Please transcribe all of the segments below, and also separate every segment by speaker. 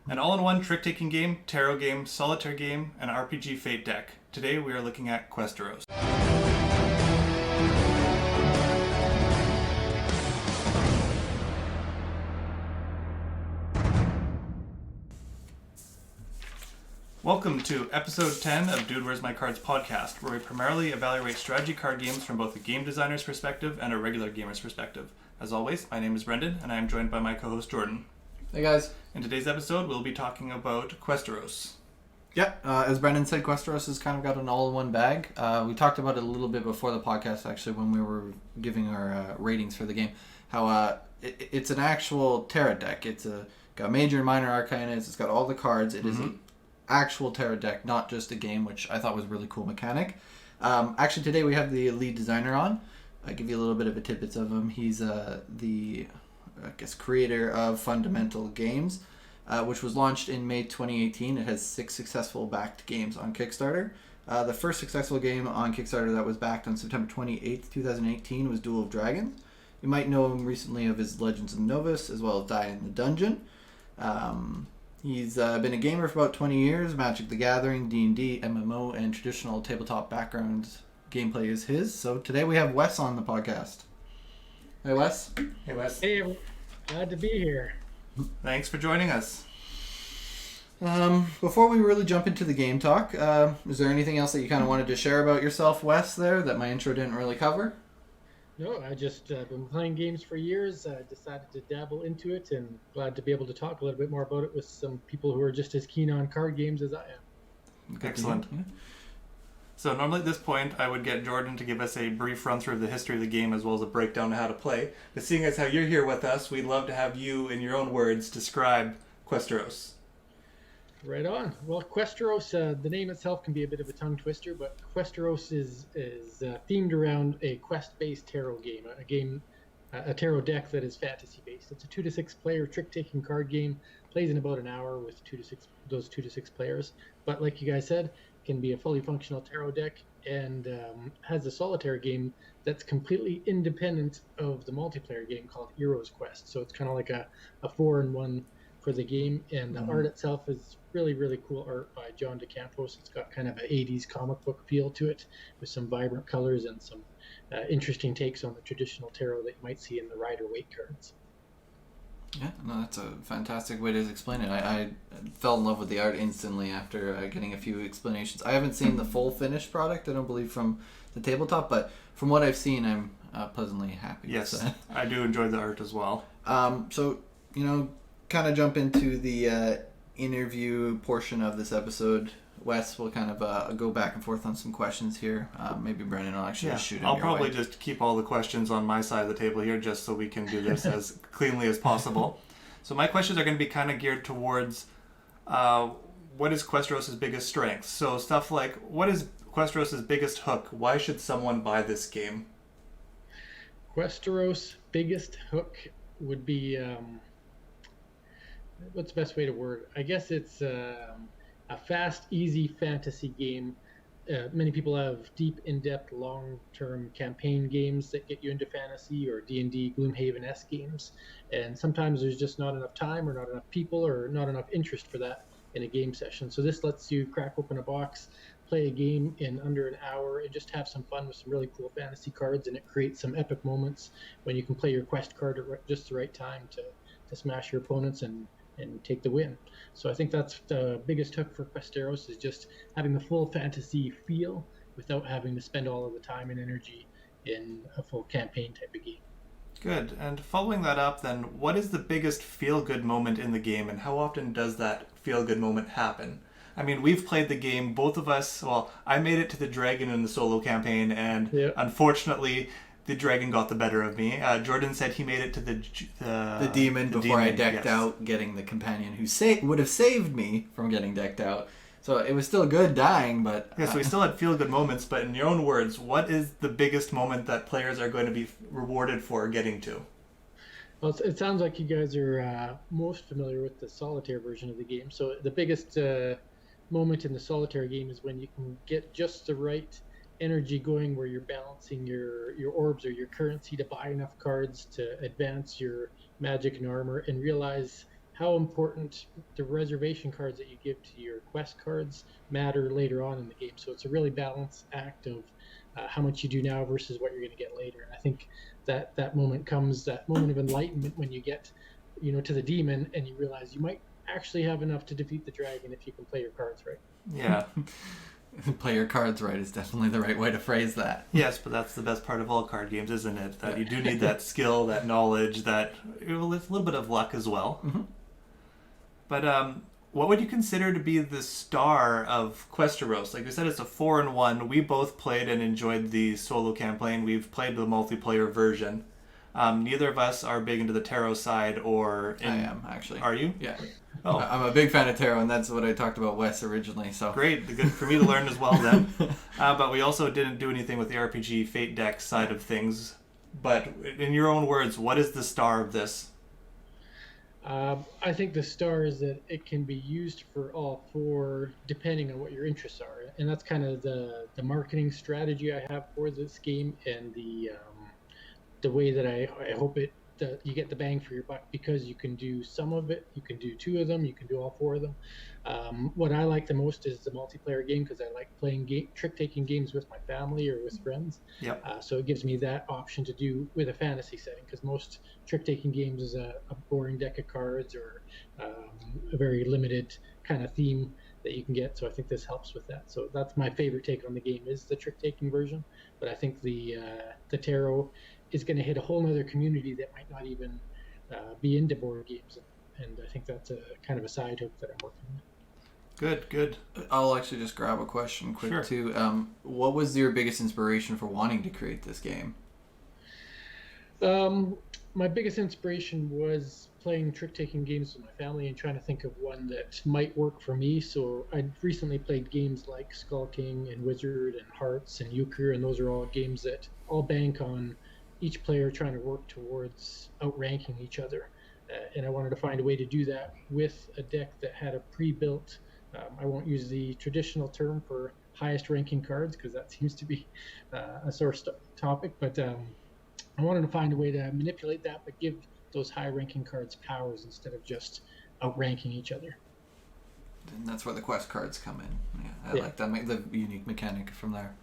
Speaker 1: An all-in-one trick-taking game, tarot game, solitaire game, and RPG Fate deck. Today we are looking at Questeros. Welcome to episode 10 of Dude Where's My Cards podcast, where we primarily evaluate strategy card games from both a game designer's perspective and a regular gamer's perspective. As always, my name is Brendan, and I am joined by my co-host Jordan.
Speaker 2: Hey guys.
Speaker 1: In today's episode, we'll be talking about Questeros.
Speaker 2: Yeah, as Brendan said, Questeros has kind of got an all-in-one bag. We talked about it a little bit before the podcast, actually, when we were giving our ratings for the game. How it's an actual tarot deck. It's got major and minor arcana. It's got all the cards. It is an actual tarot deck, not just a game, which I thought was a really cool mechanic. Actually, today we have the lead designer on. I'll give you a little bit of a tidbits of him. He's the creator of Fundamental Games, which was launched in May 2018. It has 6 successful backed games on Kickstarter. The first successful game on Kickstarter that was backed on September 28th, 2018 was Duel of Dragons. You might know him recently of his Legends of Novus, as well as Die in the Dungeon. He's been a gamer for about 20 years. Magic the Gathering, D&D, MMO, and traditional tabletop background gameplay is his. So today we have Wes on the podcast. Hey, Wes.
Speaker 1: Hey, Wes.
Speaker 3: Hey, everyone. Glad to be here.
Speaker 1: Thanks for joining us.
Speaker 2: Before we really jump into the game talk, is there anything else that you kind of wanted to share about yourself, Wes, there, that my intro didn't really cover?
Speaker 3: No, I just been playing games for years. I decided to dabble into it, and glad to be able to talk a little bit more about it with some people who are just as keen on card games as I am.
Speaker 1: Excellent. Yeah. So normally at this point, I would get Jordan to give us a brief run-through of the history of the game as well as a breakdown of how to play. But seeing as how you're here with us, we'd love to have you, in your own words, describe Questeros.
Speaker 3: Right on. Well, Questeros, the name itself can be a bit of a tongue twister, but Questeros is themed around a quest-based tarot game, a tarot deck that is fantasy-based. It's a 2 to 6 player trick-taking card game, plays in about an hour with 2 to 6 players. But like you guys said, can be a fully functional tarot deck, and has a solitaire game that's completely independent of the multiplayer game called Heroes Quest. So it's kind of like a 4-in-1 for the game, and the art itself is really, really cool art by John DeCampos. It's got kind of an 80s comic book feel to it, with some vibrant colors and some interesting takes on the traditional tarot that you might see in the Rider-Waite cards.
Speaker 2: Yeah, no, that's a fantastic way to explain it. I fell in love with the art instantly after getting a few explanations. I haven't seen the full finished product, I don't believe, from the tabletop, but from what I've seen, I'm pleasantly happy.
Speaker 1: Yes, I do enjoy the art as well.
Speaker 2: So, kind of jump into the interview portion of this episode. Wes will kind of go back and forth on some questions here. Maybe Brendan will actually just shoot in
Speaker 1: I'll
Speaker 2: your
Speaker 1: probably
Speaker 2: way.
Speaker 1: just keep all the questions on my side of the table here just so we can do this as cleanly as possible. So my questions are going to be kind of geared towards what is Questeros' biggest strength? So stuff like, what is Questeros' biggest hook? Why should someone buy this game?
Speaker 3: Questeros' biggest hook would be, what's the best way to word it? I guess it's a fast, easy fantasy game. Many people have deep, in-depth, long-term campaign games that get you into fantasy, or D&D, Gloomhaven-esque games. And sometimes there's just not enough time, or not enough people, or not enough interest for that in a game session. So this lets you crack open a box, play a game in under an hour, and just have some fun with some really cool fantasy cards. And it creates some epic moments when you can play your quest card at just the right time to smash your opponents and take the win. So I think that's the biggest hook for Questeros, is just having the full fantasy feel without having to spend all of the time and energy in a full campaign type of game.
Speaker 1: Good. And following that up then, what is the biggest feel-good moment in the game, and how often does that feel-good moment happen? I mean, we've played the game, both of us, well, I made it to the dragon in the solo campaign, and unfortunately the dragon got the better of me. Jordan said he made it to the
Speaker 2: demon before I decked
Speaker 1: yes.
Speaker 2: out, getting the companion who would have saved me from getting decked out. So it was still good dying, but...
Speaker 1: Yeah, so we still had feel-good moments, but in your own words, what is the biggest moment that players are going to be rewarded for getting to?
Speaker 3: Well, it sounds like you guys are most familiar with the solitaire version of the game. So the biggest moment in the solitaire game is when you can get just the right energy going, where you're balancing your orbs or your currency to buy enough cards to advance your magic and armor, and realize how important the reservation cards that you give to your quest cards matter later on in the game. So it's a really balanced act of how much you do now versus what you're going to get later. And I think that moment comes, that moment of enlightenment when you get, to the demon and you realize you might actually have enough to defeat the dragon if you can play your cards right.
Speaker 1: Yeah.
Speaker 2: Play your cards right is definitely the right way to phrase that.
Speaker 1: Yes, but that's the best part of all card games, isn't it? That you do need that skill, that knowledge, that it's a little bit of luck as well.
Speaker 2: Mm-hmm.
Speaker 1: But what would you consider to be the star of Questeros? Like you said, it's a 4-in-1. We both played and enjoyed the solo campaign. We've played the multiplayer version. Neither of us are big into the tarot side or...
Speaker 2: I am, actually.
Speaker 1: Are you?
Speaker 2: Yeah.
Speaker 1: Oh.
Speaker 2: I'm a big fan of tarot, and that's what I talked about Wes originally. So
Speaker 1: Great. Good for me to learn as well then. But we also didn't do anything with the RPG Fate deck side of things. But in your own words, what is the star of this?
Speaker 3: I think the star is that it can be used for all four, depending on what your interests are, and that's kind of the marketing strategy I have for this game, and the way that I hope you get the bang for your buck, because you can do some of it, you can do two of them, you can do all four of them. What I like the most is the multiplayer game, because I like playing trick-taking games with my family or with friends.
Speaker 1: Yep.
Speaker 3: So it gives me that option to do with a fantasy setting, because most trick-taking games is a boring deck of cards or a very limited kind of theme that you can get. So I think this helps with that. So that's my favorite take on the game, is the trick-taking version. But I think the tarot is going to hit a whole other community that might not even be into board games. And I think that's a kind of a side hook that I'm working on.
Speaker 1: Good.
Speaker 2: I'll actually just grab a question quick,
Speaker 1: Sure.
Speaker 2: too. What was your biggest inspiration for wanting to create this game?
Speaker 3: My biggest inspiration was playing trick-taking games with my family and trying to think of one that might work for me. So I recently played games like Skull King and Wizard and Hearts and Euchre, and those are all games that all bank on each player trying to work towards outranking each other. And I wanted to find a way to do that with a deck that had a pre-built, I won't use the traditional term for highest ranking cards, because that seems to be a sore topic, but I wanted to find a way to manipulate that, but give those high ranking cards powers instead of just outranking each other.
Speaker 2: And that's where the quest cards come in. Yeah, I like that, the unique mechanic from there.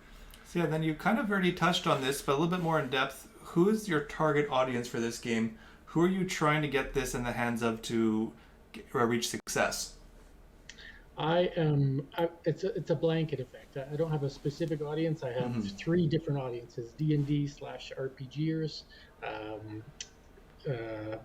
Speaker 1: So yeah, then you kind of already touched on this, but a little bit more in depth. Who is your target audience for this game? Who are you trying to get this in the hands of to reach success?
Speaker 3: It's a blanket effect. I don't have a specific audience. I have three different audiences: D&D/RPGers,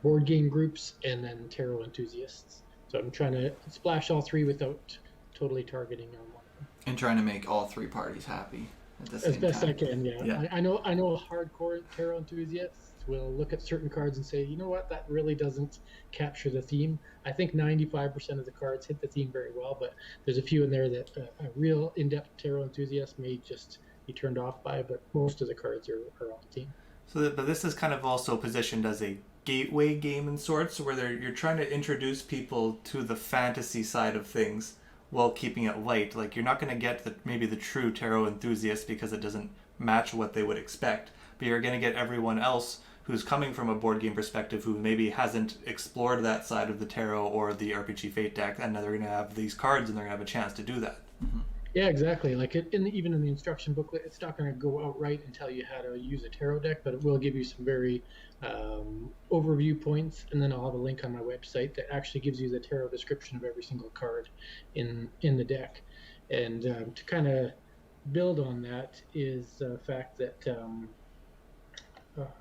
Speaker 3: board game groups, and then tarot enthusiasts. So I'm trying to splash all three without totally targeting on one of them.
Speaker 2: And trying to make all three parties happy at the same
Speaker 3: As best
Speaker 2: time.
Speaker 3: I can, yeah.
Speaker 2: Yeah.
Speaker 3: I know hardcore tarot enthusiasts will look at certain cards and say, you know what, that really doesn't capture the theme. I think 95% of the cards hit the theme very well, but there's a few in there that a real in-depth tarot enthusiast may just be turned off by, but most of the cards are on theme.
Speaker 1: But this is kind of also positioned as a gateway game in sorts, where you're trying to introduce people to the fantasy side of things while keeping it light. Like, you're not going to get maybe the true tarot enthusiast because it doesn't match what they would expect, but you're going to get everyone else who's coming from a board game perspective who maybe hasn't explored that side of the tarot or the RPG Fate deck, and now they're going to have these cards and they're going to have a chance to do that.
Speaker 2: Mm-hmm.
Speaker 3: Yeah, exactly. Like even in the instruction booklet, it's not going to go outright and tell you how to use a tarot deck, but it will give you some very overview points, and then I'll have a link on my website that actually gives you the tarot description of every single card in the deck. And to kind of build on that is the fact that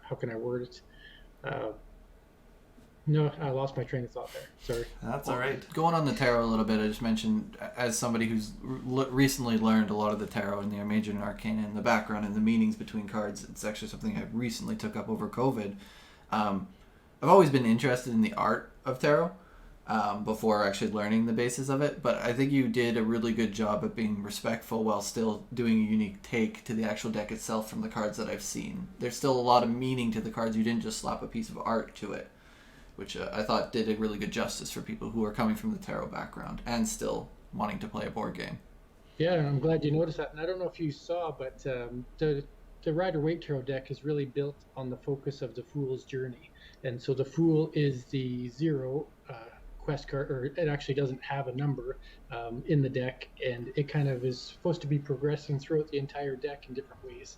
Speaker 3: how can I word it? No, I lost my train of thought there. Sorry.
Speaker 1: That's all right.
Speaker 2: Going on the tarot a little bit, I just mentioned, as somebody who's recently learned a lot of the tarot and the Major and Arcana and the background and the meanings between cards, it's actually something I recently took up over COVID. I've always been interested in the art of tarot before actually learning the basis of it, but I think you did a really good job at being respectful while still doing a unique take to the actual deck itself from the cards that I've seen. There's still a lot of meaning to the cards. You didn't just slap a piece of art to it, which I thought did a really good justice for people who are coming from the tarot background and still wanting to play a board game.
Speaker 3: Yeah, I'm glad you noticed that. And I don't know if you saw, but the Rider-Waite Tarot deck is really built on the focus of the Fool's Journey. And so the Fool is the zero quest card, or it actually doesn't have a number in the deck, and it kind of is supposed to be progressing throughout the entire deck in different ways,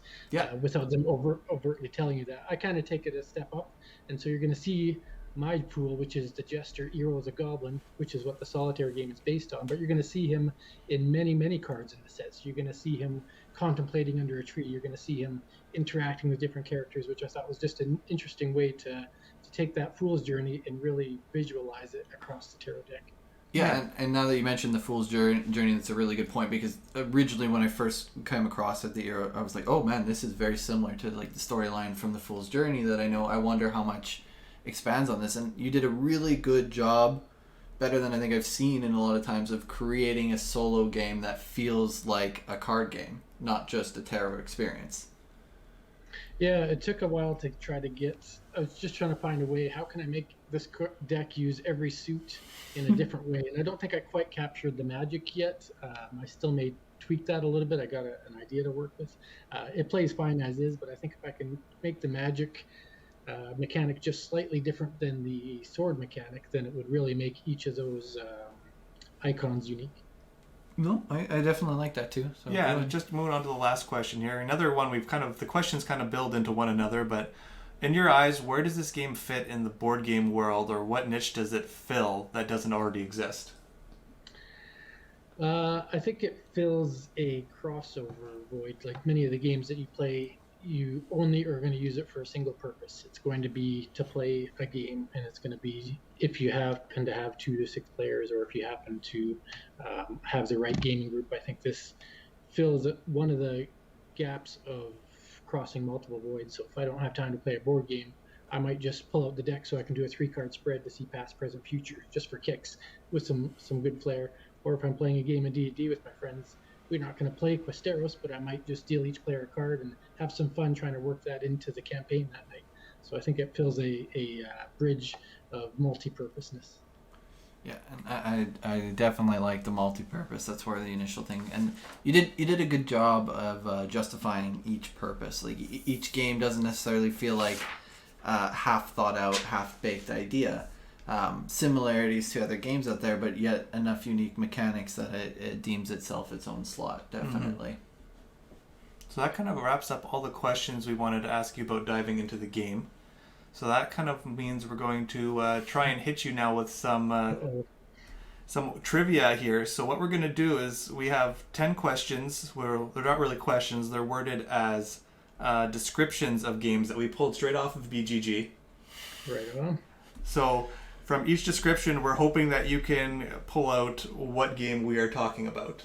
Speaker 3: without them overtly telling you that. I kind of take it a step up, and so you're going to see my pool, which is the Jester, Eero as a Goblin, which is what the solitaire game is based on. But you're going to see him in many cards in the set. So you're going to see him contemplating under a tree. You're going to see him interacting with different characters, which I thought was just an interesting way to take that Fool's Journey and really visualize it across the tarot deck.
Speaker 2: Yeah, and now that you mentioned the Fool's Journey, that's a really good point, because originally when I first came across it, the era, I was like, oh man, this is very similar to like the storyline from the Fool's Journey that I know. I wonder how much expands on this, and you did a really good job, better than I think I've seen in a lot of times, of creating a solo game that feels like a card game, not just a tarot experience.
Speaker 3: Yeah, it took a while to try to get. I was just trying to find a way. How can I make this deck use every suit in a different way? And I don't think I quite captured the magic yet. I still may tweak that a little bit. I got an idea to work with. It plays fine as is, but I think if I can make the magic mechanic just slightly different than the sword mechanic, then it would really make each of those icons unique.
Speaker 2: No, I definitely like that too. So
Speaker 1: yeah, and just moving on to the last question here. Another one the questions kind of build into one another, but in your eyes, where does this game fit in the board game world, or what niche does it fill that doesn't already exist?
Speaker 3: I think it fills a crossover void. Like many of the games that you play, you only are going to use it for a single purpose. It's going to be to play a game, and it's going to be if you happen to have 2 to 6 players, or if you happen to have the right gaming group. I think this fills one of the gaps of crossing multiple voids. So if I don't have time to play a board game, I might just pull out the deck so I can do a 3-card spread to see past, present, future, just for kicks with some good flair. Or if I'm playing a game of D&D with my friends, we're not going to play Questeros, but I might just deal each player a card and have some fun trying to work that into the campaign that night. So I think it fills a bridge of multi-purposeness.
Speaker 2: Yeah, and I definitely like the multi-purpose. That's where the initial thing, and you did a good job of justifying each purpose. Like each game doesn't necessarily feel like half thought out, half baked idea. Similarities to other games out there, but yet enough unique mechanics that it deems itself its own slot. Definitely.
Speaker 1: Mm-hmm. So that kind of wraps up all the questions we wanted to ask you about diving into the game. So that kind of means we're going to try and hit you now with some trivia here. So what we're going to do is we have 10 questions. They're not really questions. They're worded as descriptions of games that we pulled straight off of BGG.
Speaker 3: Right on.
Speaker 1: So from each description, we're hoping that you can pull out what game we are talking about.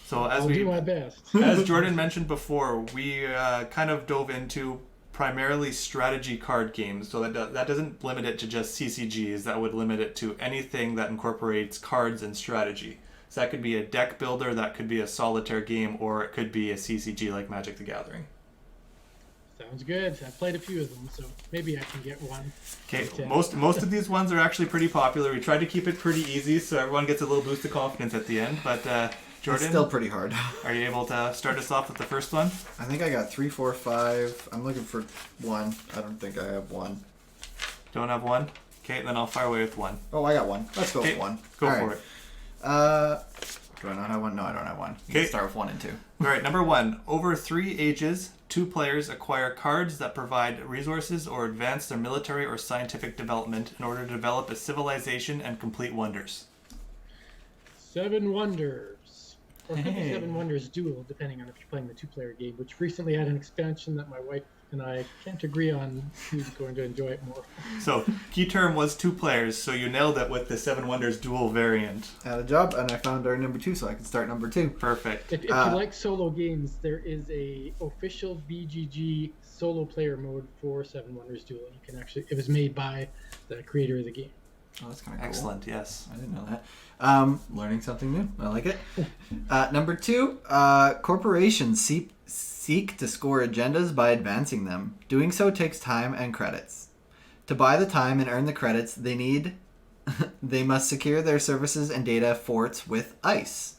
Speaker 1: So
Speaker 3: I'll do my best.
Speaker 1: As Jordan mentioned before, we kind of dove into primarily strategy card games. So that doesn't limit it to just CCGs. That would limit it to anything that incorporates cards and strategy. So that could be a deck builder, that could be a solitaire game, or it could be a CCG like Magic the Gathering.
Speaker 3: Sounds good. I've played a few of them, so maybe I can get one.
Speaker 1: Okay, most of these ones are actually pretty popular. We tried to keep it pretty easy so everyone gets a little boost of confidence at the end. But Jordan,
Speaker 2: it's still pretty hard.
Speaker 1: Are you able to start us off with the first one?
Speaker 2: I think I got 3, 4, 5. I'm looking for 1. I don't think I have 1.
Speaker 1: Don't have 1? Okay, then I'll fire away with 1.
Speaker 2: Oh, I got 1. Let's go with 1.
Speaker 1: Go All for right.
Speaker 2: it. Do I not have 1? No, I don't have 1. You can start with 1 and 2.
Speaker 1: All right, number 1. Over 3 ages, 2 players acquire cards that provide resources or advance their military or scientific development in order to develop a civilization and complete wonders.
Speaker 3: 7 Wonders. Or it could be 7 Wonders Duel, depending on if you're playing the 2-player game, which recently had an expansion that my wife and I can't agree on who's going to enjoy it more.
Speaker 1: So, key term was 2 players, so you nailed it with the 7 Wonders Duel variant.
Speaker 2: Had a job, and I found our number 2, so I can start number 2.
Speaker 1: Perfect.
Speaker 3: If you like solo games, there is a official BGG solo player mode for 7 Wonders Duel. You can actually, it was made by the creator of the game.
Speaker 2: Oh, that's kind of cool.
Speaker 1: Excellent, yes.
Speaker 2: I didn't know that. Learning something new. I like it. Number 2, corporations seek to score agendas by advancing them. Doing so takes time and credits. To buy the time and earn the credits they need, they must secure their services and data forts with ICE.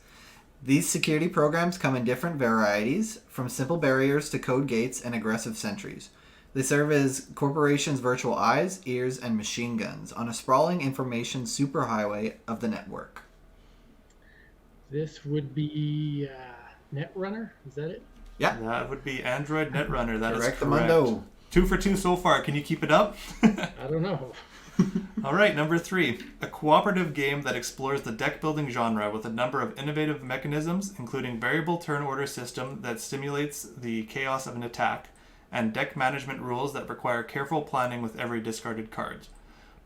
Speaker 2: These security programs come in different varieties, from simple barriers to code gates and aggressive sentries. They serve as corporations' virtual eyes, ears, and machine guns on a sprawling information superhighway of the network.
Speaker 3: This would be Netrunner. Is that it?
Speaker 2: Yeah.
Speaker 1: That would be Android Netrunner. That is correct.
Speaker 2: Correctamundo.
Speaker 1: 2 for 2 so far. Can you keep it up?
Speaker 3: I don't know.
Speaker 1: All right, number 3. A cooperative game that explores the deck building genre with a number of innovative mechanisms, including variable turn order system that stimulates the chaos of an attack, and deck management rules that require careful planning with every discarded card.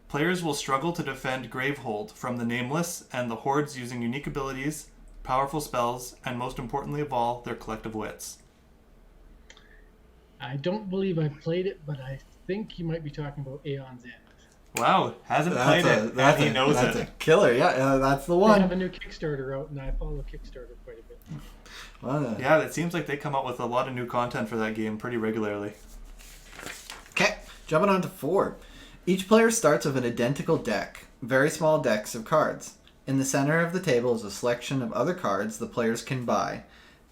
Speaker 1: Players will struggle to defend Gravehold from the Nameless and the Hordes using unique abilities, powerful spells, and most importantly of all, their collective wits.
Speaker 3: I don't believe I've played it, but I think you might be talking about Aeon's End.
Speaker 1: Wow, hasn't played it, and he knows
Speaker 2: that's
Speaker 1: it.
Speaker 2: a killer, yeah, that's the
Speaker 3: They
Speaker 2: one.
Speaker 3: have a new Kickstarter out, and I follow Kickstarter quite a bit.
Speaker 2: Well,
Speaker 1: Yeah, it seems like they come out with a lot of new content for that game pretty regularly.
Speaker 2: Okay, jumping on to 4. Each player starts with an identical deck, very small decks of cards. In the center of the table is a selection of other cards the players can buy,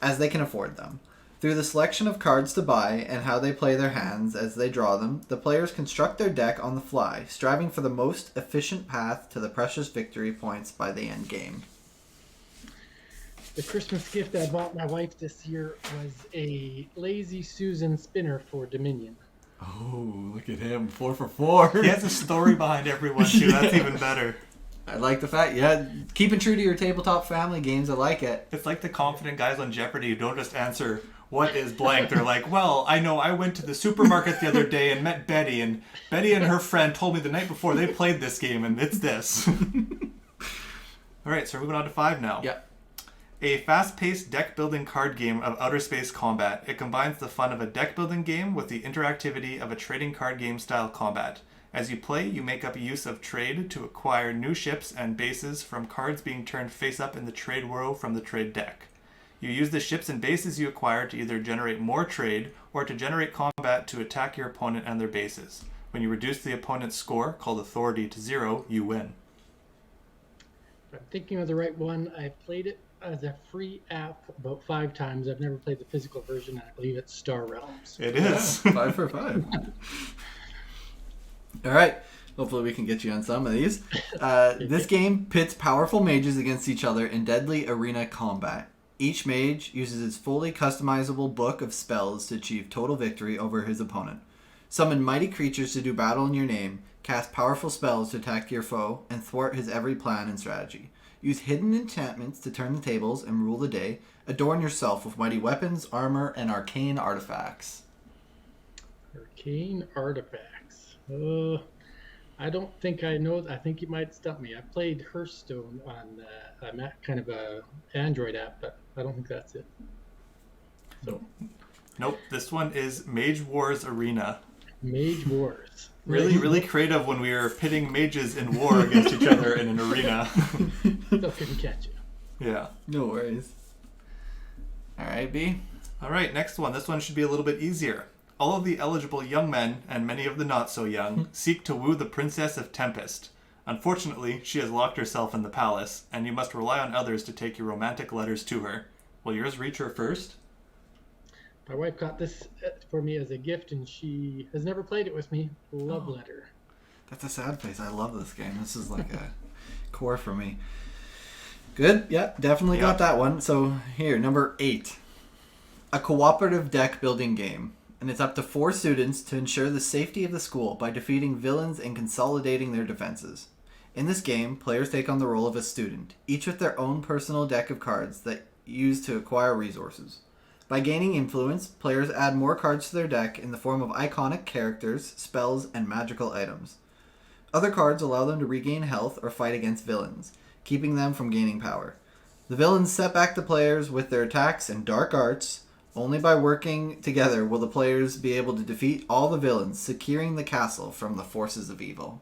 Speaker 2: as they can afford them. Through the selection of cards to buy and how they play their hands as they draw them, the players construct their deck on the fly, striving for the most efficient path to the precious victory points by the end game.
Speaker 3: The Christmas gift I bought my wife this year was a Lazy Susan spinner for Dominion.
Speaker 2: Oh, look at him, 4 for 4.
Speaker 1: He has a story behind everyone too. That's even better.
Speaker 2: I like the fact, keeping true to your tabletop family games, I like it.
Speaker 1: It's like the confident guys on Jeopardy who don't just answer what is blank. They're like, well, I know I went to the supermarket the other day and met Betty, and Betty and her friend told me the night before they played this game, and it's this. All right, so we're moving on to 5 now.
Speaker 2: Yeah.
Speaker 1: A fast-paced deck-building card game of outer space combat. It combines the fun of a deck-building game with the interactivity of a trading card game-style combat. As you play, you make up use of trade to acquire new ships and bases from cards being turned face-up in the trade row from the trade deck. You use the ships and bases you acquire to either generate more trade or to generate combat to attack your opponent and their bases. When you reduce the opponent's score, called authority, to 0, you win.
Speaker 3: If I'm thinking of the right one, I played it as a free app about 5 times. I've never played the physical version, and I believe it's Star Realms.
Speaker 1: It is.
Speaker 2: 5 for 5. All right. Hopefully we can get you on some of these. This game pits powerful mages against each other in deadly arena combat. Each mage uses his fully customizable book of spells to achieve total victory over his opponent. Summon mighty creatures to do battle in your name, cast powerful spells to attack your foe, and thwart his every plan and strategy. Use hidden enchantments to turn the tables and rule the day. Adorn yourself with mighty weapons, armor, and arcane artifacts.
Speaker 3: Arcane artifacts. I don't think I know. I think you might stump me. I played Hearthstone on kind of a Android app, but I don't think that's it. So,
Speaker 1: Nope, this one is Mage Wars Arena.
Speaker 3: Mage Wars.
Speaker 1: Really creative when we were pitting mages in war against each other in an arena.
Speaker 3: Still couldn't catch you.
Speaker 1: Yeah.
Speaker 2: No worries. All right, B.
Speaker 1: All right, next one. This one should be a little bit easier. All of the eligible young men, and many of the not so young, seek to woo the Princess of Tempest. Unfortunately, she has locked herself in the palace, and you must rely on others to take your romantic letters to her. Will yours reach her first?
Speaker 3: My wife got this for me as a gift, and she has never played it with me. Love letter.
Speaker 2: That's a sad face. I love this game. This is like a core for me. Good. Yep, definitely got that one. So here, number 8. A cooperative deck building game. And it's up to 4 students to ensure the safety of the school by defeating villains and consolidating their defenses. In this game, players take on the role of a student, each with their own personal deck of cards that use to acquire resources. By gaining influence, players add more cards to their deck in the form of iconic characters, spells, and magical items. Other cards allow them to regain health or fight against villains, keeping them from gaining power. The villains set back the players with their attacks and dark arts. Only by working together will the players be able to defeat all the villains, securing the castle from the forces of evil.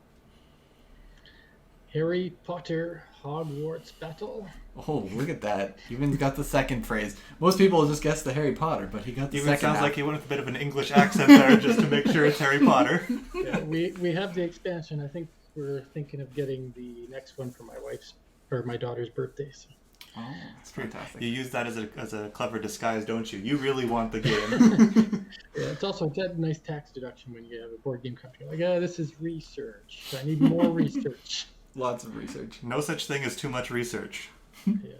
Speaker 3: Harry Potter Hogwarts Battle.
Speaker 2: Oh, look at that. Even got the second phrase. Most people will just guess the Harry Potter, but he got the
Speaker 1: Even
Speaker 2: second
Speaker 1: sounds
Speaker 2: half.
Speaker 1: like he went with a bit of an English accent there just to make sure it's Harry Potter.
Speaker 3: Yeah, we have the expansion. I think we're thinking of getting the next one for my daughter's birthday. So.
Speaker 2: Oh, that's fantastic.
Speaker 1: You use that as a clever disguise, don't you? You really want the game.
Speaker 3: Yeah, it's also a nice tax deduction when you have a board game company. Like, this is research. I need more research.
Speaker 2: Lots of research.
Speaker 1: No such thing as too much research.
Speaker 3: Yeah.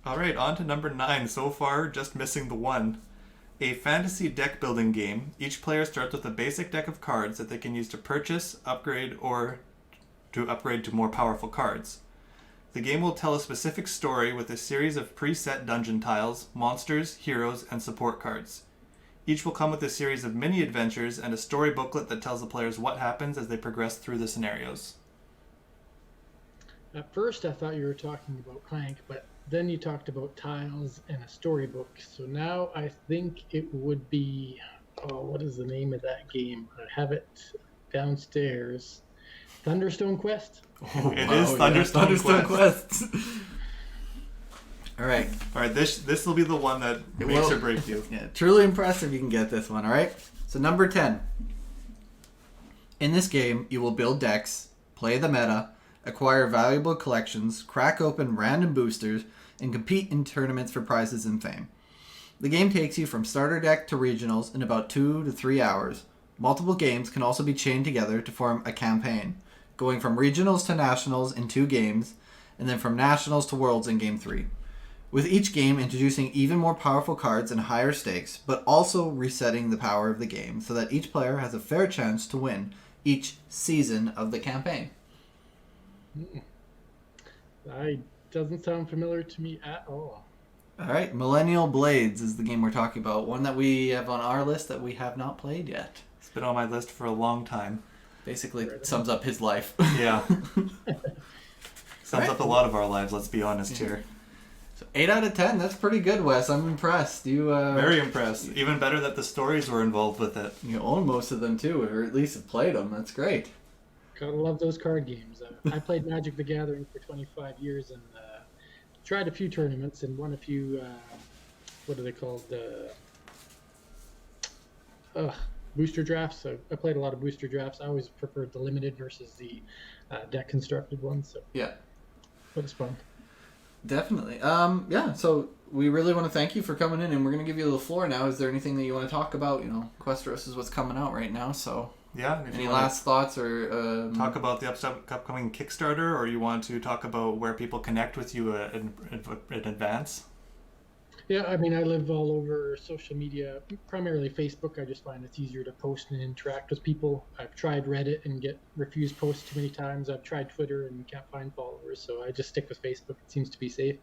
Speaker 1: All right, on to number 9. So far, just missing the 1. A fantasy deck building game. Each player starts with a basic deck of cards that they can use to purchase, upgrade, or to upgrade to more powerful cards. The game will tell a specific story with a series of preset dungeon tiles, monsters, heroes, and support cards. Each will come with a series of mini adventures and a story booklet that tells the players what happens as they progress through the scenarios.
Speaker 3: At first, I thought you were talking about Clank, but then you talked about tiles and a storybook. So now I think it would be, what is the name of that game? I have it downstairs. Thunderstone Quest?
Speaker 1: It is Thunderstone Quest.
Speaker 2: All right.
Speaker 1: All right, this will be the one that makes or breaks you.
Speaker 2: Yeah, truly impressive. You can get this one. All right. So number 10. In this game, you will build decks, play the meta, acquire valuable collections, crack open random boosters, and compete in tournaments for prizes and fame. The game takes you from starter deck to regionals in about 2 to 3 hours. Multiple games can also be chained together to form a campaign, going from regionals to nationals in 2 games, and then from nationals to worlds in game 3. With each game introducing even more powerful cards and higher stakes, but also resetting the power of the game so that each player has a fair chance to win each season of the campaign.
Speaker 3: Doesn't sound familiar to me at all.
Speaker 2: All right, Millennial Blades is the game we're talking about. One that we have on our list that we have not played yet.
Speaker 1: It's been on my list for a long time.
Speaker 2: Basically, it sums up his life.
Speaker 1: Yeah. Sums up a lot of our lives, let's be honest here.
Speaker 2: So 8 out of 10, that's pretty good, Wes. I'm impressed. You
Speaker 1: Very impressed. Even better that the stories were involved with it.
Speaker 2: You own most of them too, or at least have played them. That's great.
Speaker 3: Gotta love those card games. I played Magic the Gathering for 25 years and tried a few tournaments and won a few, what are they called? Booster drafts. I played a lot of booster drafts. I always preferred the limited versus the deck constructed ones. So
Speaker 2: Yeah.
Speaker 3: It was fun.
Speaker 2: Definitely. Yeah, so we really want to thank you for coming in, and we're going to give you the floor now. Is there anything that you want to talk about? You know, Questeros is what's coming out right now, so...
Speaker 1: Yeah.
Speaker 2: Any last thoughts or...
Speaker 1: talk about the upcoming Kickstarter, or you want to talk about where people connect with you in advance?
Speaker 3: Yeah, I mean, I live all over social media, primarily Facebook. I just find it's easier to post and interact with people. I've tried Reddit and get refused posts too many times. I've tried Twitter and can't find followers, so I just stick with Facebook. It seems to be safe.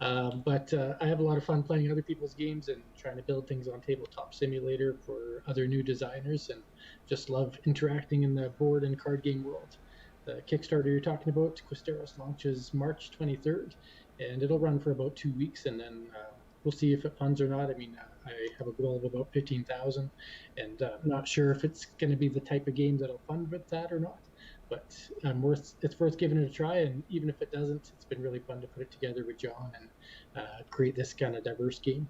Speaker 3: But I have a lot of fun playing other people's games and trying to build things on Tabletop Simulator for other new designers, and just love interacting in the board and card game world. The Kickstarter you're talking about, Questeros, launches March 23rd, and it'll run for about 2 weeks, and then we'll see if it funds or not. I mean, I have a goal of about 15,000, and I'm not sure if it's going to be the type of game that'll fund with that or not. But it's worth giving it a try, and even if it doesn't, it's been really fun to put it together with John and create this kind of diverse game.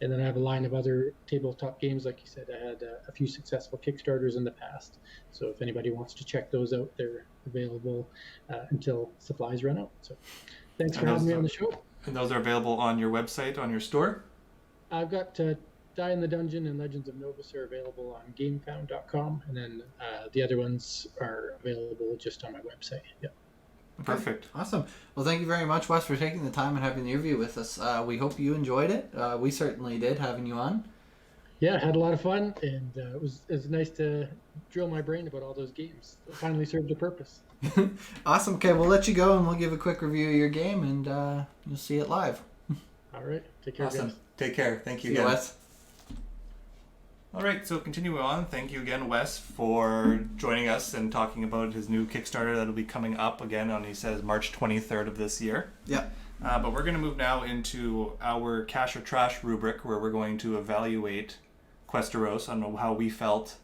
Speaker 3: And then I have a line of other tabletop games. Like you said, I had a few successful Kickstarters in the past. So if anybody wants to check those out, they're available until supplies run out. So thanks for having me on the show.
Speaker 1: And those are available on your website, on your store?
Speaker 3: I've got Die in the Dungeon and Legends of Novus are available on GameFound.com, and then the other ones are available just on my website. Yeah.
Speaker 2: Okay.
Speaker 1: Perfect.
Speaker 2: Awesome. Well, thank you very much, Wes, for taking the time and having the interview with us. We hope you enjoyed it. We certainly did, having you on.
Speaker 3: Yeah, I had a lot of fun, and it was nice to drill my brain about all those games. It finally served a purpose.
Speaker 2: Awesome. Okay, we'll let you go, and we'll give a quick review of your game, and you'll see it live.
Speaker 3: All right. Take care,
Speaker 1: Awesome.
Speaker 3: guys.
Speaker 1: Take care. Thank you
Speaker 2: See
Speaker 1: again.
Speaker 2: you, Wes.
Speaker 1: All right, so continuing on, thank you again, Wes, for joining us and talking about his new Kickstarter that'll be coming up again on, he says, March 23rd of this year.
Speaker 2: Yeah.
Speaker 1: But we're going to move now into our Cash or Trash rubric, where we're going to evaluate Questeros on how we felt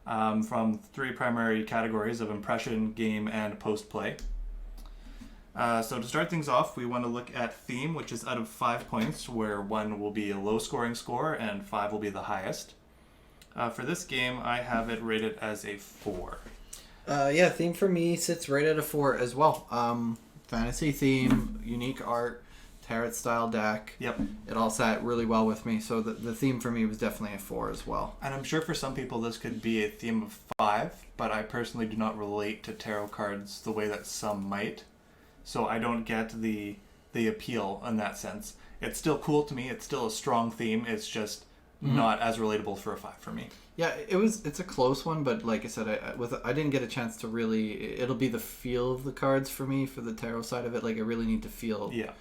Speaker 1: from 3 primary categories of impression, game, and post-play. So to start things off, we want to look at theme, which is out of 5 points, where 1 will be a low-scoring score and 5 will be the highest. For this game, I have it rated as a 4.
Speaker 2: Yeah, theme for me sits right at a 4 as well. Fantasy theme, unique art, tarot style deck.
Speaker 1: Yep.
Speaker 2: It all sat really well with me. So the theme for me was definitely a 4 as well.
Speaker 1: And I'm sure for some people this could be a theme of 5, but I personally do not relate to tarot cards the way that some might. So I don't get the appeal in that sense. It's still cool to me. It's still a strong theme. It's just not as relatable for a 5 for me.
Speaker 2: Yeah, it's a close one, but like I said, I didn't get a chance to really. It'll be the feel of the cards for me for the tarot side of it. Like I really need to feel.
Speaker 1: Yeah.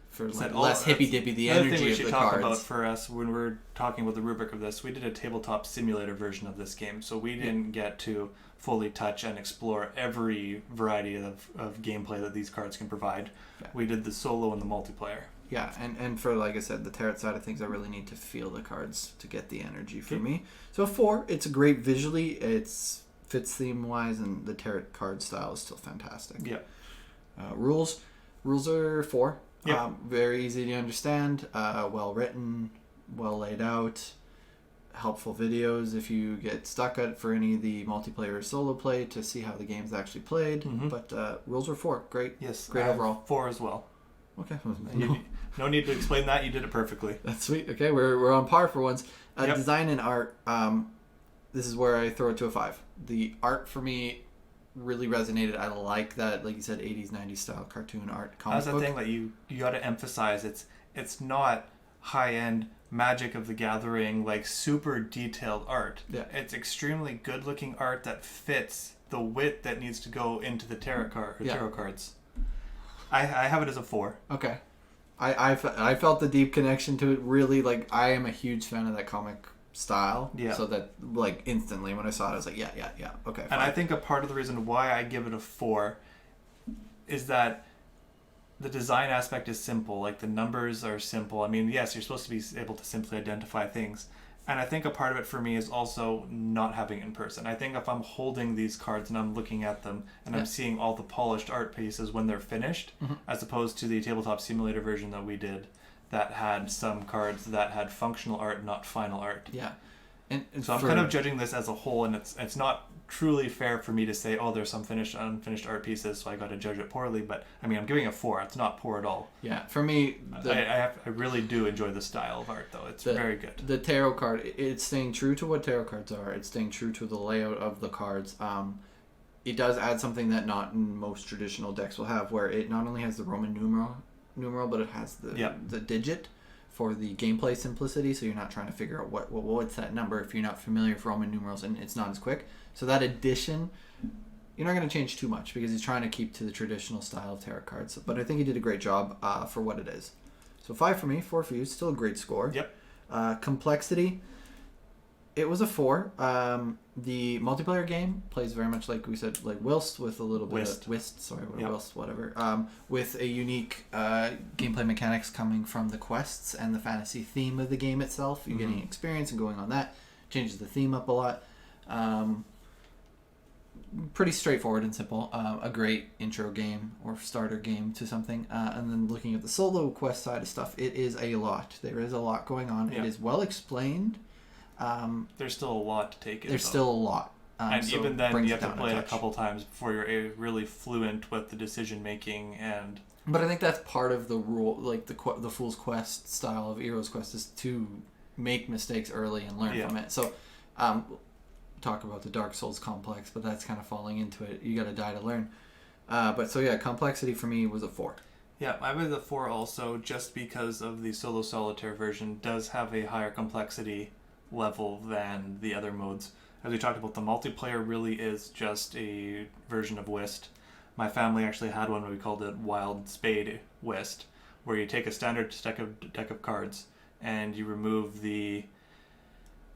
Speaker 2: For like less hippy dippy, the energy of the cards.
Speaker 1: Another thing we should talk about for us when we're talking about the rubric of this, we did a tabletop simulator version of this game, so we didn't get to fully touch and explore every variety of gameplay that these cards can provide. Yeah. We did the solo and the multiplayer.
Speaker 2: Yeah, and for, like I said, the tarot side of things, I really need to feel the cards to get the energy for me. So 4, it's a great visually, it's fits theme-wise, and the tarot card style is still fantastic.
Speaker 1: Yeah.
Speaker 2: Rules are 4.
Speaker 1: Yeah.
Speaker 2: Very easy to understand, well written, well laid out, helpful videos if you get stuck for any of the multiplayer or solo play to see how the game's actually played. Mm-hmm. But rules are 4. Great.
Speaker 1: Yes.
Speaker 2: Great overall.
Speaker 1: 4 as well.
Speaker 2: Okay.
Speaker 1: No need to explain that. You did it perfectly.
Speaker 2: That's sweet. Okay, we're on par for once. Design and art. This is where I throw it to a 5. The art for me really resonated. I like that, like you said, 80s, 90s style cartoon art.
Speaker 1: That's the thing that you got to emphasize. It's not high end Magic of the Gathering like super detailed art.
Speaker 2: Yeah.
Speaker 1: It's extremely good looking art that fits the width that needs to go into the tarot cards. I have it as a 4.
Speaker 2: Okay. I felt the deep connection to it. Really, like, I am a huge fan of that comic style.
Speaker 1: Yeah.
Speaker 2: So that, like, instantly when I saw it, I was like, yeah. Okay, fine.
Speaker 1: And I think a part of the reason why I give it a 4 is that the design aspect is simple. Like, the numbers are simple. I mean, yes, you're supposed to be able to simply identify things. And I think a part of it for me is also not having it in person. I think if I'm holding these cards and I'm looking at them and I'm seeing all the polished art pieces when they're finished, as opposed to the tabletop simulator version that we did that had some cards that had functional art, not final art.
Speaker 2: Yeah.
Speaker 1: And so I'm kind of judging this as a whole, and it's not truly fair for me to say, oh, there's some unfinished art pieces, so I got to judge it poorly. But I mean, I'm giving it a 4. It's not poor at all.
Speaker 2: Yeah, for me,
Speaker 1: I really do enjoy the style of art, though. It's very good.
Speaker 2: The tarot card, it's staying true to what tarot cards are. It's staying true to the layout of the cards. It does add something that not most traditional decks will have, where it not only has the Roman numeral, but it has the digit for the gameplay simplicity, so you're not trying to figure out what's that number if you're not familiar with Roman numerals, and it's not as quick. So that addition, you're not going to change too much because he's trying to keep to the traditional style of tarot cards. But I think he did a great job for what it is. So 5 for me, 4 for you. Still a great score.
Speaker 1: Yep.
Speaker 2: Complexity, it was a 4. The multiplayer game plays very much like we said, like Whist, with a little bit of Whist, whatever. With a unique gameplay mechanics coming from the quests and the fantasy theme of the game itself. You're getting experience and going on that. Changes the theme up a lot. Pretty straightforward and simple. A great intro game or starter game to something. And then looking at the solo quest side of stuff, it is a lot. There is a lot going on. It is well explained.
Speaker 1: There's still a lot to take in.
Speaker 2: There's still a lot.
Speaker 1: And so even then, you have to play it a couple times before you're really fluent with the decision making and.
Speaker 2: But I think that's part of the rule, like the Fool's Quest style of Hero's Quest, is to make mistakes early and learn from it. So, talk about the Dark Souls complex, but that's kind of falling into it. You got to die to learn. Complexity for me was a 4.
Speaker 1: Yeah, I was a 4 also, just because of the solo solitaire version does have a higher complexity level than the other modes. As we talked about, the multiplayer really is just a version of Whist. My family actually had one where we called it Wild Spade Whist, where you take a standard deck of cards and you remove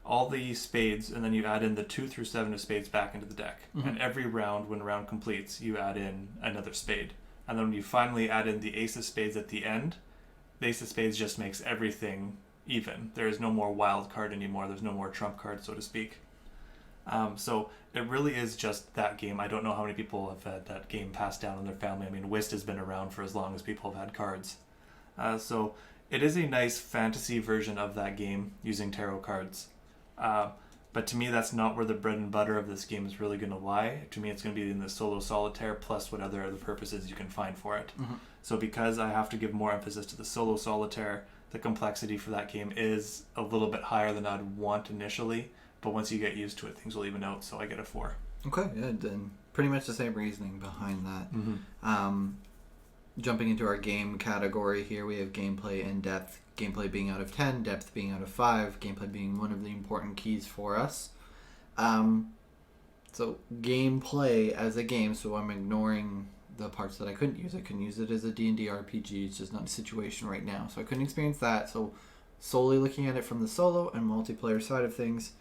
Speaker 1: all the spades, and then you add in the 2 through 7 of spades back into the deck. And every round, when a round completes, you add in another spade. And then when you finally add in the ace of spades at the end, the ace of spades just makes everything even. There is no more wild card anymore. There's no more trump card, so to speak. So it really is just that game. I don't know how many people have had that game passed down in their family. I mean, Whist has been around for as long as people have had cards. So it is a nice fantasy version of that game using tarot cards. But to me, that's not where the bread and butter of this game is really going to lie. To me, it's going to be in the solo solitaire plus what other purposes you can find for it.
Speaker 2: Mm-hmm.
Speaker 1: So because I have to give more emphasis to the solo solitaire, the complexity for that game is a little bit higher than I'd want initially. But once you get used to it, things will even out. So I get a 4.
Speaker 2: Okay, yeah, then pretty much the same reasoning behind that.
Speaker 1: Mm-hmm.
Speaker 2: Jumping into our game category here, we have gameplay and depth. Gameplay being out of 10, depth being out of 5, gameplay being one of the important keys for us. So gameplay as a game, so I'm ignoring the parts that I couldn't use. I couldn't use it as a D&D RPG. It's just not a situation right now. So I couldn't experience that. So solely looking at it from the solo and multiplayer side of things,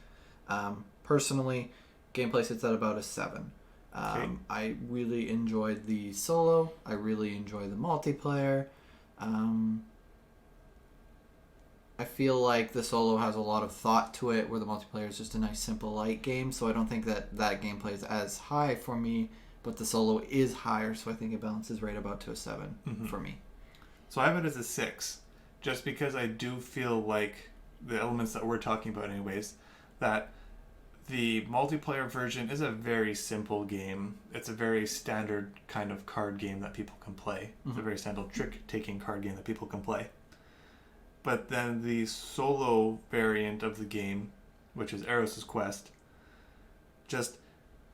Speaker 2: personally, gameplay sits at about a 7.
Speaker 1: Okay.
Speaker 2: I really enjoyed the solo. I really enjoy the multiplayer. I feel like the solo has a lot of thought to it, where the multiplayer is just a nice, simple, light game. So I don't think that gameplay is as high for me, but the solo is higher. So I think it balances right about to a 7 for me.
Speaker 1: So I have it as a 6, just because I do feel like the elements that we're talking about anyways, that the multiplayer version is a very simple game. It's a very standard kind of card game that people can play. It's a very standard trick-taking card game that people can play. But then the solo variant of the game, which is Eros' Quest, just,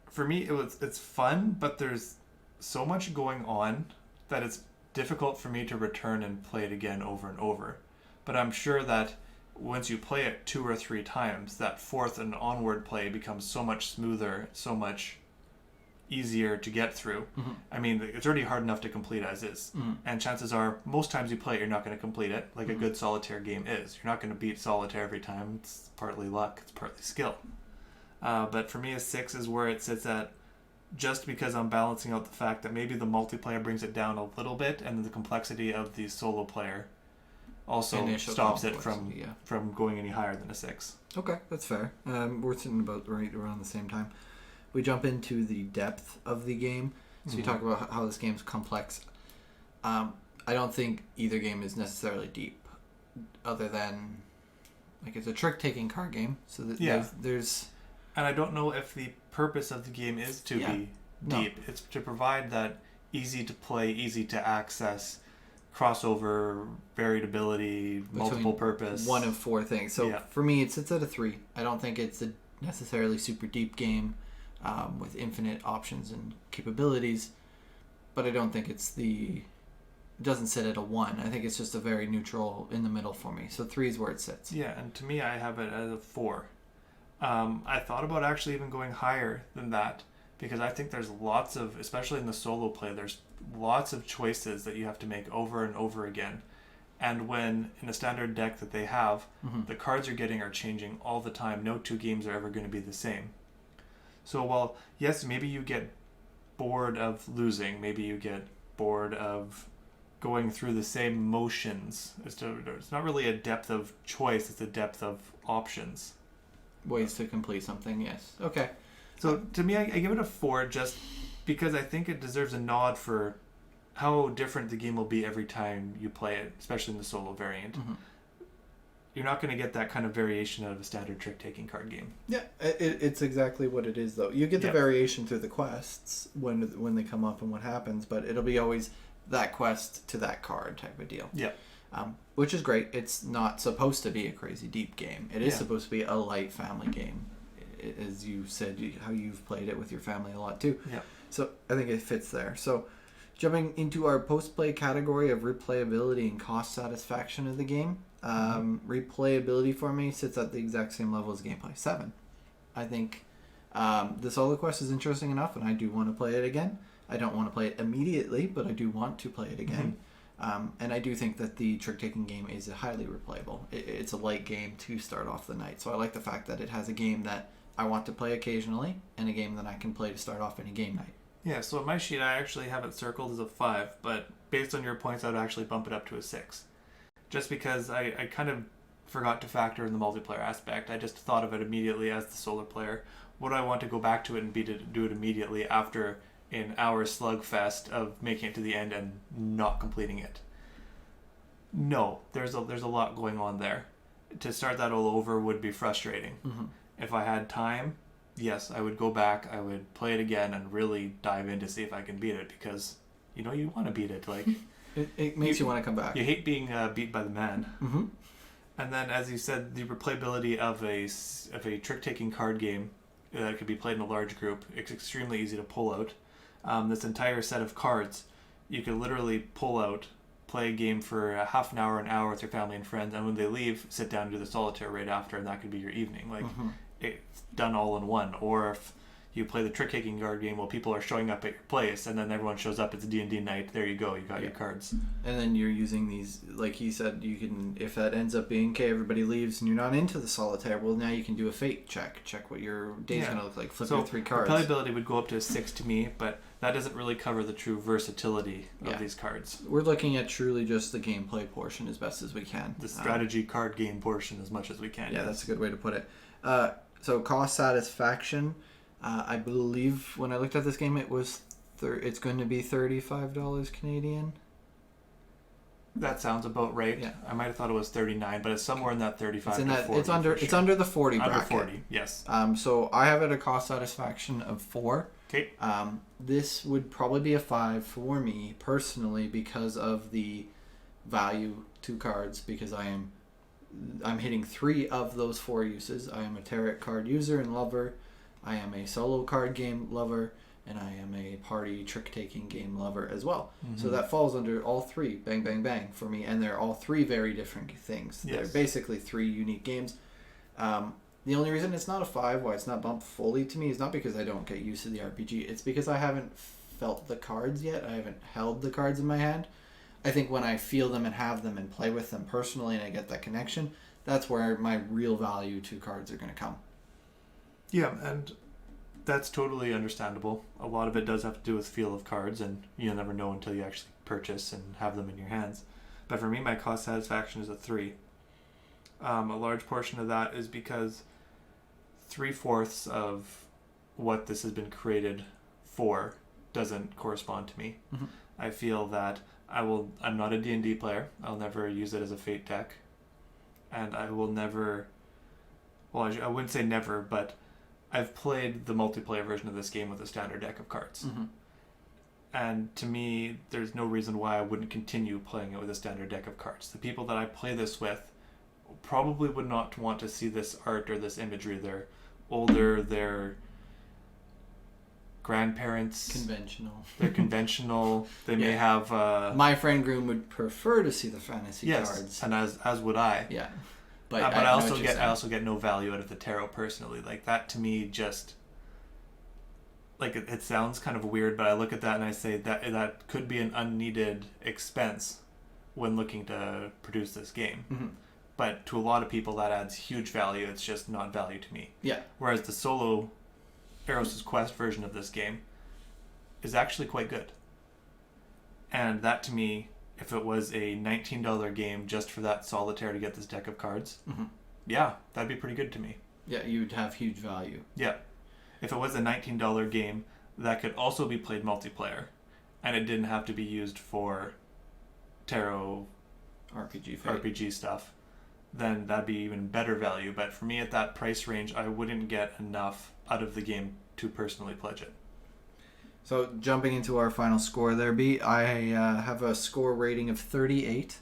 Speaker 1: for me, it's fun, but there's so much going on that it's difficult for me to return and play it again over and over. But I'm sure that once you play it 2 or 3 times, that fourth and onward play becomes so much smoother, so much easier to get through. I mean, it's already hard enough to complete as is. And chances are, most times you play it, you're not going to complete it, like a good solitaire game is. You're not going to beat solitaire every time. It's partly luck, it's partly skill. But for me, a 6 is where it sits at, just because I'm balancing out the fact that maybe the multiplayer brings it down a little bit, and the complexity of the solo player also
Speaker 2: Initial
Speaker 1: stops it
Speaker 2: complexity,
Speaker 1: from going any higher than a 6.
Speaker 2: Okay, that's fair. We're sitting about right around the same time. We jump into the depth of the game. So you talk about how this game's complex. I don't think either game is necessarily deep, other than, like, it's a trick-taking card game. So there's...
Speaker 1: And I don't know if the purpose of the game is to be deep. It's to provide that easy to play, easy to access, crossover, variability, multiple purpose.
Speaker 2: One of 4 things. So for me, it sits at a 3. I don't think it's a necessarily super deep game with infinite options and capabilities, but I don't think it doesn't sit at a 1. I think it's just a very neutral in the middle for me. So 3 is where it sits.
Speaker 1: Yeah, and to me, I have it as a 4. I thought about actually even going higher than that, because I think there's lots of, especially in the solo play, there's lots of choices that you have to make over and over again. And when in a standard deck that they have, the cards you're getting are changing all the time. No 2 games are ever going to be the same. So while, yes, maybe you get bored of losing, maybe you get bored of going through the same motions. It's not really a depth of choice, it's a depth of options.
Speaker 2: Ways to complete something, yes. Okay.
Speaker 1: So to me, I give it a 4, just because I think it deserves a nod for how different the game will be every time you play it, especially in the solo variant. You're not going to get that kind of variation of a standard trick-taking card game.
Speaker 2: Yeah, it's exactly what it is, though. You get the variation through the quests when they come up and what happens, but it'll be always that quest to that card type of deal.
Speaker 1: Yeah.
Speaker 2: Which is great. It's not supposed to be a crazy deep game. It is supposed to be a light family game, as you said, how you've played it with your family a lot too.
Speaker 1: Yeah.
Speaker 2: So I think it fits there. So jumping into our post-play category of replayability and cost satisfaction of the game, replayability for me sits at the exact same level as gameplay, 7. I think the solo quest is interesting enough, and I do want to play it again. I don't want to play it immediately, but I do want to play it again. And I do think that the trick-taking game is highly replayable. It's a light game to start off the night. So I like the fact that it has a game that I want to play occasionally and a game that I can play to start off any game night.
Speaker 1: Yeah, so on my sheet, I actually have it circled as a 5, but based on your points, I would actually bump it up to a 6. Just because I kind of forgot to factor in the multiplayer aspect. I just thought of it immediately as the solo player. Would I want to go back to it and do it immediately after an hour slugfest of making it to the end and not completing it? No, there's a lot going on there. To start that all over would be frustrating. If I had time, yes, I would go back, I would play it again and really dive in to see if I can beat it, because you want to beat it. Like
Speaker 2: it makes you want to come back.
Speaker 1: You hate being beat by the man.
Speaker 2: Mm-hmm.
Speaker 1: And then, as you said, the replayability of a trick-taking card game that could be played in a large group. It's extremely easy to pull out. This entire set of cards, you could literally pull out, play a game for a half an hour with your family and friends, and when they leave, sit down and do the solitaire right after, and that could be your evening. Like, it's done all in one. Or if you play the trick-taking card game while people are showing up at your place, and then everyone shows up, it's a D&D night, there you go, you got your cards.
Speaker 2: And then you're using these, like he said, you can, if that ends up being, okay, everybody leaves and you're not into the solitaire, well, now you can do a fate check what your day's going to look like, flip your 3 cards.
Speaker 1: Replayability would go up to a 6 to me, but that doesn't really cover the true versatility of these cards.
Speaker 2: We're looking at truly just the gameplay portion as best as we can.
Speaker 1: The strategy card game portion as much as we can.
Speaker 2: Yeah, that's a good way to put it. So cost satisfaction, I believe when I looked at this game, it was it's going to be $35 Canadian.
Speaker 1: That sounds about right. Yeah. I might have thought it was 39, but it's somewhere in that 35 to 40.
Speaker 2: It's under
Speaker 1: sure.
Speaker 2: It's under the 40
Speaker 1: bracket.
Speaker 2: bracket.
Speaker 1: Under 40, yes.
Speaker 2: So I have it a cost satisfaction of 4.
Speaker 1: Okay.
Speaker 2: This would probably be a 5 for me personally because of the value to cards, because I'm hitting 3 of those 4 uses. I am a tarot card user and lover. I am a solo card game lover, and I am a party trick-taking game lover as well. Mm-hmm. So that falls under all 3, bang, bang, bang, for me, and they're all 3 very different things. Yes. They're basically 3 unique games. The only reason it's not a 5, why it's not bumped fully to me, is not because I don't get used to the RPG. It's because I haven't felt the cards yet. I haven't held the cards in my hand. I think when I feel them and have them and play with them personally and I get that connection, that's where my real value to cards are going to come.
Speaker 1: Yeah, and that's totally understandable. A lot of it does have to do with feel of cards, and you'll never know until you actually purchase and have them in your hands. But for me, my cost satisfaction is a 3. A large portion of that is because 3/4 of what this has been created for doesn't correspond to me. Mm-hmm. I feel that I'm not a D&D player. I'll never use it as a fate deck. And I will never... Well, I wouldn't say never, but I've played the multiplayer version of this game with a standard deck of cards. Mm-hmm. And to me, there's no reason why I wouldn't continue playing it with a standard deck of cards. The people that I play this with probably would not want to see this art or this imagery. They're older, they're grandparents.
Speaker 2: Conventional.
Speaker 1: They're conventional. They may have...
Speaker 2: My friend Groom would prefer to see the fantasy cards.
Speaker 1: Yes, and as would I.
Speaker 2: Yeah.
Speaker 1: But I also get no value out of the tarot personally. Like, that to me just... Like, it sounds kind of weird, but I look at that and I say that could be an unneeded expense when looking to produce this game. Mm-hmm. But to a lot of people, that adds huge value. It's just not value to me. Yeah. Whereas the solo Eros' Quest version of this game is actually quite good. And that to me... If it was a $19 game just for that solitaire to get this deck of cards, mm-hmm. Yeah, that'd be pretty good to me.
Speaker 2: Yeah, you'd have huge value.
Speaker 1: Yeah. If it was a $19 game that could also be played multiplayer, and it didn't have to be used for tarot RPG stuff, then that'd be even better value. But for me, at that price range, I wouldn't get enough out of the game to personally pledge it.
Speaker 2: So jumping into our final score there, B, I have a score rating of 38.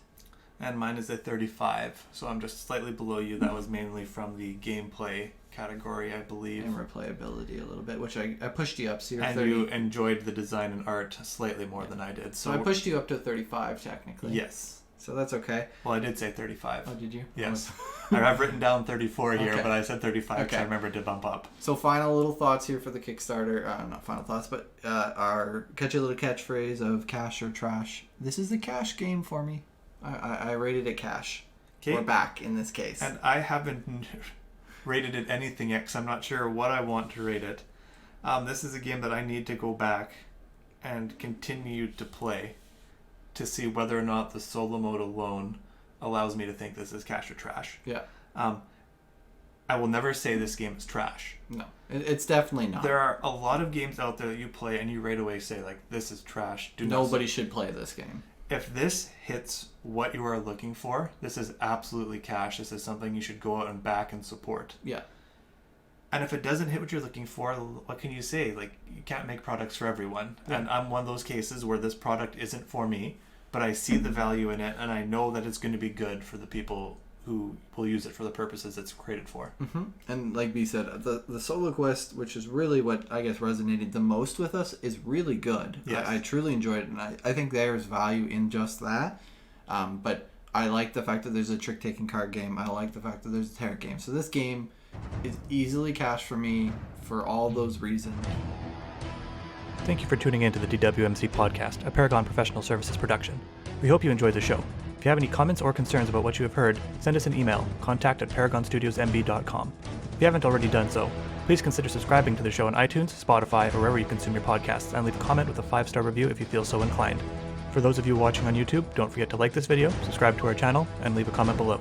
Speaker 1: And mine is a 35, so I'm just slightly below you. That was mainly from the gameplay category, I believe.
Speaker 2: And replayability a little bit, which I pushed you up. So you're
Speaker 1: and
Speaker 2: 30.
Speaker 1: You enjoyed the design and art slightly more than I did.
Speaker 2: So I pushed you up to 35, technically.
Speaker 1: Yes.
Speaker 2: So that's okay.
Speaker 1: Well, I did say 35.
Speaker 2: Oh, did you?
Speaker 1: Yes. I've written down 34 here, but I said 35 because I remembered to bump up.
Speaker 2: So final little thoughts here for the Kickstarter. Not final thoughts, but our catchy little catchphrase of cash or trash. This is the cash game for me. I rated it cash. Okay. We're back in this case.
Speaker 1: And I haven't rated it anything yet because I'm not sure what I want to rate it. This is a game that I need to go back and continue to play to see whether or not the solo mode alone allows me to think this is cash or trash.
Speaker 2: Yeah.
Speaker 1: I will never say this game is trash.
Speaker 2: No, it's definitely not.
Speaker 1: There are a lot of games out there that you play and you right away say, like, this is trash.
Speaker 2: Nobody should play this game.
Speaker 1: If this hits what you are looking for, this is absolutely cash. This is something you should go out and back and support.
Speaker 2: Yeah.
Speaker 1: And if it doesn't hit what you're looking for, what can you say? Like, you can't make products for everyone. Yeah. And I'm one of those cases where this product isn't for me, but I see the value in it, and I know that it's going to be good for the people who will use it for the purposes it's created for.
Speaker 2: Mm-hmm. And like B said, the solo quest, which is really what I guess resonated the most with us, is really good.
Speaker 1: Yes.
Speaker 2: I truly enjoyed it, and I think there's value in just that. But I like the fact that there's a trick-taking card game. I like the fact that there's a tarot game. So this game is easily cash for me for all those reasons.
Speaker 4: Thank you for tuning in to the DWMC podcast, a Paragon Professional Services production. We hope you enjoyed the show. If you have any comments or concerns about what you have heard, send us an email, contact@paragonstudiosmb.com. If you haven't already done so, please consider subscribing to the show on iTunes, Spotify, or wherever you consume your podcasts, and leave a comment with a 5-star review if you feel so inclined. For those of you watching on YouTube, don't forget to like this video, subscribe to our channel, and leave a comment below.